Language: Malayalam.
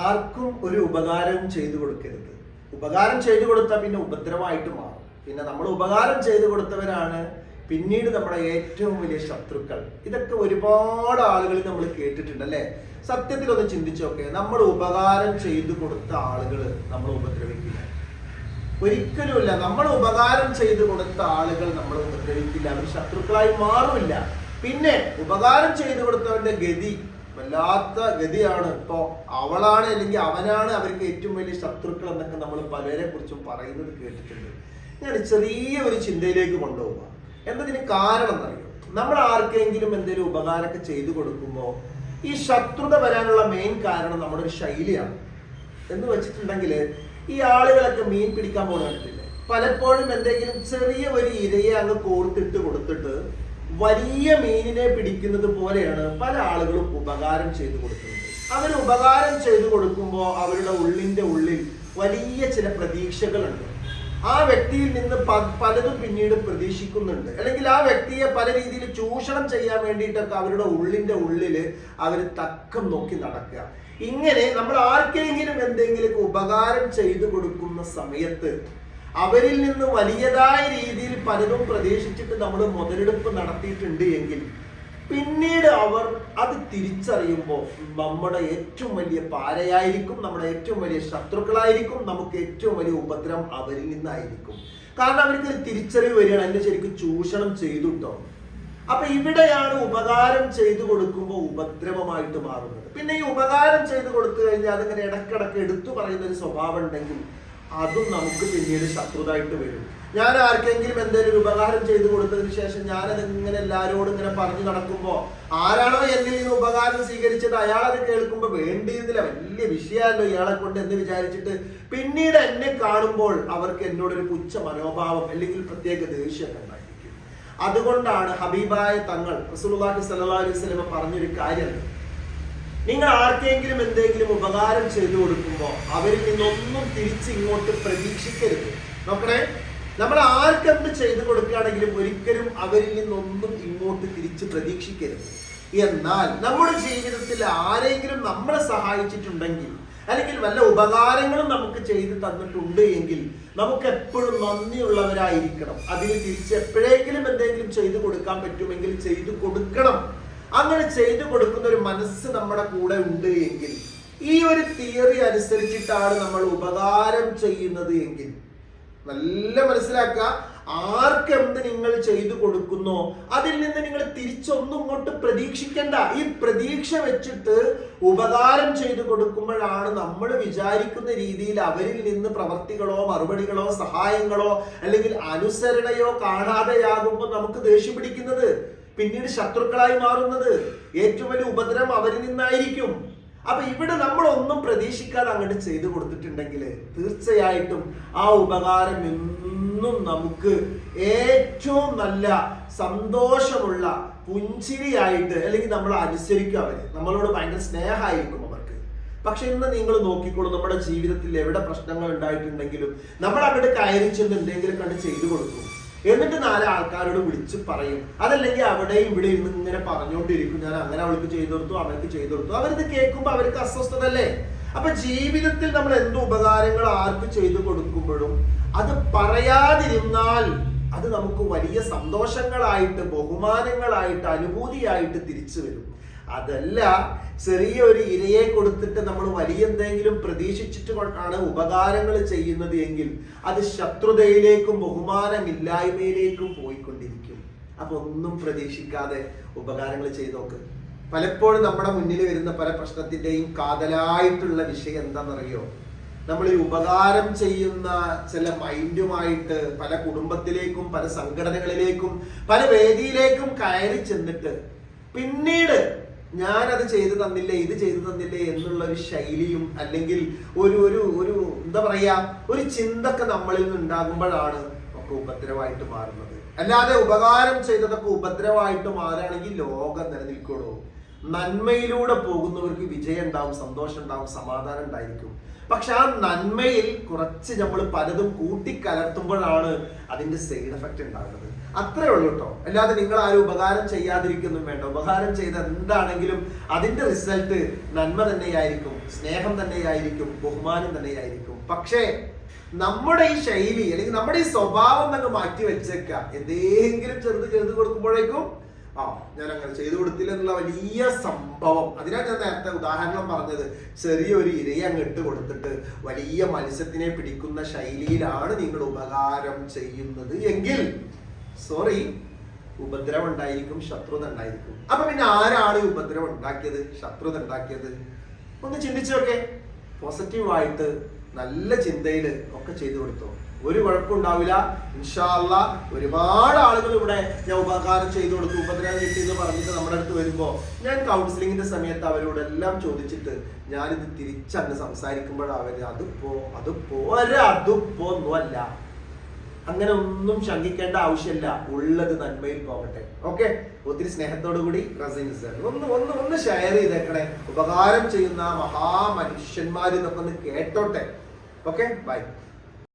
ആർക്കും ഒരു ഉപകാരം ചെയ്തു കൊടുക്കരുത്. ഉപകാരം ചെയ്തു കൊടുത്താൽ പിന്നെ ഉപദ്രവമായിട്ട് മാറും. പിന്നെ നമ്മൾ ഉപകാരം ചെയ്തു കൊടുത്തവരാണ് പിന്നീട് നമ്മുടെ ഏറ്റവും വലിയ ശത്രുക്കൾ. ഇതൊക്കെ ഒരുപാട് ആളുകൾ നമ്മൾ കേട്ടിട്ടുണ്ട് അല്ലേ? സത്യത്തിൽ ഒന്ന് ചിന്തിച്ചോക്കെ, നമ്മൾ ഉപകാരം ചെയ്തു കൊടുത്ത ആളുകൾ നമ്മൾ ഉപദ്രവിക്കില്ല, ഒരിക്കലുമില്ല. നമ്മൾ ഉപകാരം ചെയ്തു കൊടുത്ത ആളുകൾ നമ്മൾ ഉപദ്രവിക്കില്ല, അവർ ശത്രുക്കളായി മാറില്ല. പിന്നെ ഉപകാരം ചെയ്തു കൊടുത്തവന്റെ ഗതി വല്ലാത്ത ഗതിയാണ്. ഇപ്പോ അവളാണ് അല്ലെങ്കിൽ അവനാണ് അവർക്ക് ഏറ്റവും വലിയ ശത്രുക്കൾ എന്നൊക്കെ നമ്മൾ പലരെ കുറിച്ചും പറയുന്നത് കേട്ടിട്ടുണ്ട്. ഞാൻ ചെറിയ ഒരു ചിന്തയിലേക്ക് കൊണ്ടുപോകുക. എന്നതിന് കാരണം എന്നറിയോ? നമ്മൾ ആർക്കെങ്കിലും എന്തെങ്കിലും ഉപകാരമൊക്കെ ചെയ്തു കൊടുക്കുമ്പോൾ ഈ ശത്രുത വരാനുള്ള മെയിൻ കാരണം നമ്മുടെ ഒരു ശൈലിയാണ്. എന്ന് വെച്ചിട്ടുണ്ടെങ്കിൽ ഈ ആളുകളൊക്കെ മീൻ പിടിക്കാൻ പോകുന്നില്ലേ, പലപ്പോഴും എന്തെങ്കിലും ചെറിയ ഒരു ഇരയെ അങ്ങ് കോർത്തിട്ട് കൊടുത്തിട്ട് വലിയ മീനിനെ പിടിക്കുന്നത് പോലെയാണ് പല ആളുകളും ഉപകാരം ചെയ്തു കൊടുക്കുന്നത്. അവർ ഉപകാരം ചെയ്തു കൊടുക്കുമ്പോൾ അവരുടെ ഉള്ളിന്റെ ഉള്ളിൽ വലിയ ചില പ്രതീക്ഷകളുണ്ട്. ആ വ്യക്തിയിൽ നിന്ന് പലതും പിന്നീട് പ്രതീക്ഷിക്കുന്നുണ്ട്. അല്ലെങ്കിൽ ആ വ്യക്തിയെ പല രീതിയിൽ ചൂഷണം ചെയ്യാൻ വേണ്ടിയിട്ടൊക്കെ അവരുടെ ഉള്ളിന്റെ ഉള്ളിൽ അവർ തക്കം നോക്കി നടക്കുക. ഇങ്ങനെ നമ്മൾ ആർക്കെങ്കിലും എന്തെങ്കിലും ഉപകാരം ചെയ്തു കൊടുക്കുന്ന സമയത്ത് അവരിൽ നിന്ന് വലിയതായ രീതിയിൽ പലതും പ്രതീക്ഷിച്ചിട്ട് നമ്മൾ മുതലെടുപ്പ് നടത്തിയിട്ടുണ്ട് എങ്കിൽ പിന്നീട് അവർ അത് തിരിച്ചറിയുമ്പോൾ നമ്മുടെ ഏറ്റവും വലിയ പാരയായിരിക്കും, നമ്മുടെ ഏറ്റവും വലിയ ശത്രുക്കളായിരിക്കും, നമുക്ക് ഏറ്റവും വലിയ ഉപദ്രവം അവരിൽ നിന്നായിരിക്കും. കാരണം അവർക്ക് തിരിച്ചറിവ് വരികയാണ്, എന്നെ ശരിക്കും ചൂഷണം ചെയ്തുട്ടോ. അപ്പൊ ഇവിടെയാണ് ഉപകാരം ചെയ്തു കൊടുക്കുമ്പോൾ ഉപദ്രവമായിട്ട് മാറുന്നത്. പിന്നെ ഈ ഉപകാരം ചെയ്തു കൊടുത്തു കഴിഞ്ഞാൽ അതിങ്ങനെ ഇടക്കിടക്ക് എടുത്തു പറയുന്ന ഒരു സ്വഭാവം ഉണ്ടെങ്കിൽ അതും നമുക്ക് പിന്നീട് ശത്രുതായിട്ട് വരും. ഞാൻ ആർക്കെങ്കിലും എന്തെങ്കിലും ഉപകാരം ചെയ്തു കൊടുത്തതിന് ശേഷം ഞാനത് ഇങ്ങനെ എല്ലാവരോടും ഇങ്ങനെ പറഞ്ഞു നടക്കുമ്പോൾ ആരാണോ എന്നിൽ നിന്ന് ഉപകാരം സ്വീകരിച്ചത് അയാളത് കേൾക്കുമ്പോൾ വേണ്ടിയിരുന്നില്ല, വലിയ വിഷയമല്ലോ ഇയാളെ കൊണ്ട് എന്ന് വിചാരിച്ചിട്ട് പിന്നീട് എന്നെ കാണുമ്പോൾ അവർക്ക് എന്നോടൊരു പുച്ഛ മനോഭാവം അല്ലെങ്കിൽ പ്രത്യേക ദേഷ്യം ഉണ്ടായിരിക്കും. അതുകൊണ്ടാണ് ഹബീബായ തങ്ങൾ റസൂലുള്ളാഹി സ്വല്ലല്ലാഹു അലൈഹി വസല്ലം പറഞ്ഞൊരു കാര്യം, നിങ്ങൾ ആർക്കെങ്കിലും എന്തെങ്കിലും ഉപകാരം ചെയ്തു കൊടുക്കുമ്പോൾ അവരിൽ നിന്നൊന്നും തിരിച്ച് ഇങ്ങോട്ട് പ്രതീക്ഷിക്കരുത്. നോക്കണേ, നമ്മൾ ആർക്കെന്ത് ചെയ്തു കൊടുക്കുകയാണെങ്കിലും ഒരിക്കലും അവരിൽ നിന്നൊന്നും ഇങ്ങോട്ട് തിരിച്ച് പ്രതീക്ഷിക്കരുത്. എന്നാൽ നമ്മുടെ ജീവിതത്തിൽ ആരെങ്കിലും നമ്മളെ സഹായിച്ചിട്ടുണ്ടെങ്കിൽ അല്ലെങ്കിൽ വല്ല ഉപകാരങ്ങളും നമുക്ക് ചെയ്തു തന്നിട്ടുണ്ട് എങ്കിൽ നമുക്ക് എപ്പോഴും നന്ദിയുള്ളവരായിരിക്കണം. അതിന് തിരിച്ച് എപ്പോഴെങ്കിലും എന്തെങ്കിലും ചെയ്തു കൊടുക്കാൻ പറ്റുമെങ്കിൽ ചെയ്തു കൊടുക്കണം. അങ്ങനെ ചെയ്തു കൊടുക്കുന്ന ഒരു മനസ്സ് നമ്മുടെ കൂടെ ഉണ്ട് എങ്കിൽ, ഈ ഒരു തിയറി അനുസരിച്ചിട്ടാണ് നമ്മൾ ഉപകാരം ചെയ്യുന്നത് എങ്കിൽ നല്ല മനസ്സിലാക്കുക, ആർക്കെന്ത് നിങ്ങൾ ചെയ്തു കൊടുക്കുന്നോ അതിൽ നിന്ന് നിങ്ങൾ തിരിച്ചൊന്നും ഇങ്ങോട്ട് പ്രതീക്ഷിക്കണ്ട. ഈ പ്രതീക്ഷ വെച്ചിട്ട് ഉപകാരം ചെയ്തു കൊടുക്കുമ്പോഴാണ് നമ്മൾ വിചാരിക്കുന്ന രീതിയിൽ അവരിൽ നിന്ന് പ്രവർത്തികളോ മറുപടികളോ സഹായങ്ങളോ അല്ലെങ്കിൽ അനുസരണയോ കാണാതെയാകുമ്പോൾ നമുക്ക് ദേഷ്യം പിടിക്കുന്നത്, പിന്നീട് ശത്രുക്കളായി മാറുന്നത്, ഏറ്റവും വലിയ ഉപദ്രവം അവരിൽ നിന്നായിരിക്കും. അപ്പൊ ഇവിടെ നമ്മൾ ഒന്നും പ്രതീക്ഷിക്കാതെ അങ്ങോട്ട് ചെയ്തു കൊടുത്തിട്ടുണ്ടെങ്കിൽ തീർച്ചയായിട്ടും ആ ഉപകാരം എന്നും നമുക്ക് ഏറ്റവും നല്ല സന്തോഷമുള്ള പുഞ്ചിരിയായിട്ട് അല്ലെങ്കിൽ നമ്മൾ അനുസരിക്കും, അവര് നമ്മളോട് ഭയങ്കര സ്നേഹമായിരിക്കും അവർക്ക്. പക്ഷെ ഇന്ന് നിങ്ങൾ നോക്കിക്കോളൂ, നമ്മുടെ ജീവിതത്തിൽ എവിടെ പ്രശ്നങ്ങൾ ഉണ്ടായിട്ടുണ്ടെങ്കിലും നമ്മൾ അങ്ങോട്ട് കയറി ചെന്ന് എന്തെങ്കിലും കണ്ട് ചെയ്തു കൊടുക്കും, എന്നിട്ട് 4 ആൾക്കാരോട് വിളിച്ച് പറയും. അതല്ലെങ്കിൽ അവിടെയും ഇവിടെ ഇരുന്ന് ഇങ്ങനെ പറഞ്ഞുകൊണ്ടിരിക്കും, ഞാൻ അങ്ങനെ അവൾക്ക് ചെയ്തു കൊടുത്തു, അവർക്ക് ചെയ്തു കൊടുത്തു. അവരിത് കേൾക്കുമ്പോൾ അവർക്ക് അസ്വസ്ഥത അല്ലേ? അപ്പൊ ജീവിതത്തിൽ നമ്മൾ എന്ത് ഉപകാരങ്ങൾ ആർക്ക് ചെയ്തു കൊടുക്കുമ്പോഴും അത് പറയാതിരുന്നാൽ അത് നമുക്ക് വലിയ സന്തോഷങ്ങളായിട്ട് ബഹുമാനങ്ങളായിട്ട് അനുഭൂതിയായിട്ട് തിരിച്ചു വരും. അതല്ല ചെറിയൊരു ഇരയെ കൊടുത്തിട്ട് നമ്മൾ വലിയ എന്തെങ്കിലും പ്രതീക്ഷിച്ചിട്ട് കൊണ്ടാണ് ഉപകാരങ്ങൾ ചെയ്യുന്നത് എങ്കിൽ അത് ശത്രുതയിലേക്കും ബഹുമാനമില്ലായ്മയിലേക്കും പോയിക്കൊണ്ടിരിക്കും. അപ്പൊ ഒന്നും പ്രതീക്ഷിക്കാതെ ഉപകാരങ്ങൾ ചെയ്ത് നോക്ക്. പലപ്പോഴും നമ്മുടെ മുന്നിൽ വരുന്ന പല പ്രശ്നത്തിന്റെയും കാതലായിട്ടുള്ള വിഷയം എന്താണെന്നറിയോ? നമ്മൾ ഈ ഉപകാരം ചെയ്യുന്ന ചില മൈൻഡുമായിട്ട് പല കുടുംബത്തിലേക്കും പല സംഘടനകളിലേക്കും പല വേദിയിലേക്കും കയറി ചെന്നിട്ട് പിന്നീട് ഞാനത് ചെയ്തു തന്നില്ലേ ഇത് ചെയ്തു തന്നില്ലേ എന്നുള്ള ഒരു ശൈലിയും അല്ലെങ്കിൽ ഒരു ഒരു ഒരു എന്താ പറയാ ഒരു ചിന്തക്ക് നമ്മളിൽ നിന്ന് ഉണ്ടാകുമ്പോഴാണ് ഒക്കെ ഉപദ്രവമായിട്ട് മാറുന്നത്. അല്ലാതെ ഉപകാരം ചെയ്തതൊക്കെ ഉപദ്രവമായിട്ട് മാറുകയാണെങ്കിൽ ലോകം നിലനിൽക്കണോ? നന്മയിലൂടെ പോകുന്നവർക്ക് വിജയം ഉണ്ടാവും, സന്തോഷം ഉണ്ടാവും, സമാധാനം ഉണ്ടായിരിക്കും. പക്ഷെ ആ നന്മയിൽ കുറച്ച് നമ്മൾ പലതും കൂട്ടിക്കലർത്തുമ്പോഴാണ് അതിന്റെ സൈഡ് എഫക്റ്റ് ഉണ്ടാകുന്നത്. അത്രേ ഉള്ളൂ കേട്ടോ. അല്ലാതെ നിങ്ങൾ ആരും ഉപകാരം ചെയ്യാതിരിക്കുന്നു വേണ്ട. ഉപകാരം ചെയ്ത എന്താണെങ്കിലും അതിന്റെ റിസൾട്ട് നന്മ തന്നെയായിരിക്കും, സ്നേഹം തന്നെയായിരിക്കും, ബഹുമാനം തന്നെയായിരിക്കും. പക്ഷേ നമ്മുടെ ഈ ശൈലി അല്ലെങ്കിൽ നമ്മുടെ ഈ സ്വഭാവം തന്നെ മാറ്റി വെച്ചേക്കുക. എന്തെങ്കിലും ചെറുത് കൊടുക്കുമ്പോഴേക്കും ഞാൻ അങ്ങനെ ചെയ്തു കൊടുത്തില്ല എന്നുള്ള വലിയ സംഭവം. അതിനാണ് ഞാൻ നേരത്തെ ഉദാഹരണം പറഞ്ഞത്. ചെറിയൊരു ഇരയെ അങ്ങ് ഇട്ട് കൊടുത്തിട്ട് വലിയ മത്സ്യത്തിനെ പിടിക്കുന്ന ശൈലിയിലാണ് നിങ്ങൾ ഉപകാരം ചെയ്യുന്നത് എങ്കിൽ സോറി, ഉപദ്രവം ഉണ്ടായിരിക്കും, ശത്രുത ഉണ്ടായിരിക്കും. അപ്പൊ പിന്നെ ആരാണ് ഈ ഉപദ്രവം ഉണ്ടാക്കിയത്, ശത്രുത ഉണ്ടാക്കിയത്? ഒന്ന് ചിന്തിച്ചൊക്കെ പോസിറ്റീവായിട്ട് നല്ല ചിന്തയിൽ ഒക്കെ ചെയ്തു കൊടുത്തോ, ഒരു കുഴപ്പമുണ്ടാവില്ല. ഇൻഷാ അല്ലാഹ് ഒരുപാട് ആളുകൾ ഇവിടെ ഞാൻ ഉപകാരം ചെയ്തു കൊടുത്തു, ഉപദ്രവം കിട്ടി എന്ന് പറഞ്ഞിട്ട് നമ്മുടെ അടുത്ത് വരുമ്പോൾ ഞാൻ കൗൺസിലിങ്ങിന്റെ സമയത്ത് അവരോടെല്ലാം ചോദിച്ചിട്ട് ഞാനിത് തിരിച്ചങ്ങ് സംസാരിക്കുമ്പോഴാണ് അവര് അതിപ്പോ ഒന്നുമല്ല, അങ്ങനെ ഒന്നും ശങ്കിക്കേണ്ട ആവശ്യമില്ല, ഉള്ളത് നന്മയിൽ പോകട്ടെ. ഓക്കെ, ഒത്തിരി സ്നേഹത്തോടു കൂടി ഒന്ന് ഷെയർ ചെയ്തേക്കണേ. ഉപകാരം ചെയ്യുന്ന മഹാമനുഷ്യന്മാർ ഇതൊക്കെ ഒന്ന് കേട്ടോട്ടെ. Okay, by.